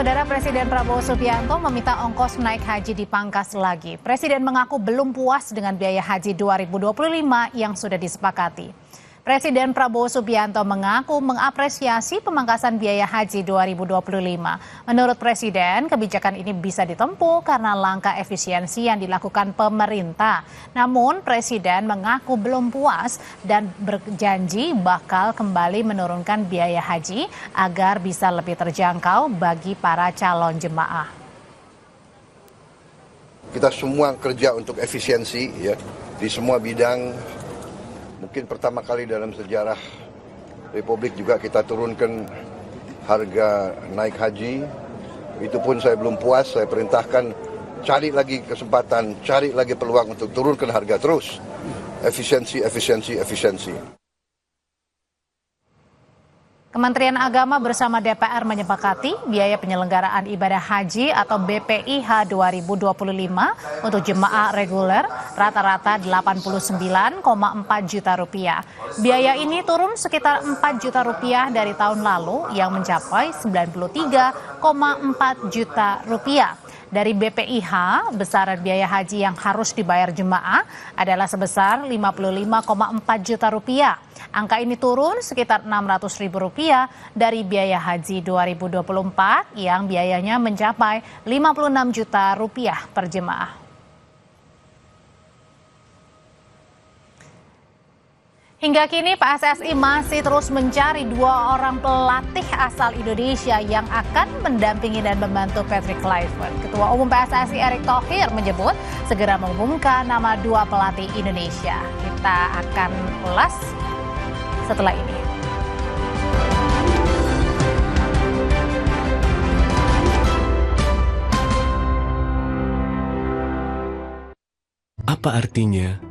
Saudara Presiden Prabowo Subianto meminta ongkos naik haji dipangkas lagi. Presiden mengaku belum puas dengan biaya haji 2025 yang sudah disepakati. Presiden Prabowo Subianto mengaku mengapresiasi pemangkasan biaya haji 2025. Menurut Presiden, kebijakan ini bisa ditempuh karena langkah efisiensi yang dilakukan pemerintah. Namun, Presiden mengaku belum puas dan berjanji bakal kembali menurunkan biaya haji agar bisa lebih terjangkau bagi para calon jemaah. Kita semua kerja untuk efisiensi ya di semua bidang. Mungkin pertama kali dalam sejarah Republik juga kita turunkan harga naik haji. Itu pun saya belum puas, saya perintahkan cari lagi kesempatan, cari lagi peluang untuk turunkan harga terus. Efisiensi, efisiensi, efisiensi. Kementerian Agama bersama DPR menyepakati biaya penyelenggaraan ibadah haji atau BPIH 2025 untuk jemaah reguler rata-rata 89,4 juta rupiah. Biaya ini turun sekitar 4 juta rupiah dari tahun lalu yang mencapai 93,4 juta rupiah. Dari BPIH, besaran biaya haji yang harus dibayar jemaah adalah sebesar 55,4 juta rupiah. Angka ini turun sekitar 600 ribu rupiah dari biaya haji 2024 yang biayanya mencapai 56 juta rupiah per jemaah. Hingga kini PSSI masih terus mencari 2 orang pelatih asal Indonesia yang akan mendampingi dan membantu Patrick Kluivert. Ketua Umum PSSI Erick Thohir menyebut segera mengumumkan nama 2 pelatih Indonesia. Kita akan ulas setelah ini. Apa artinya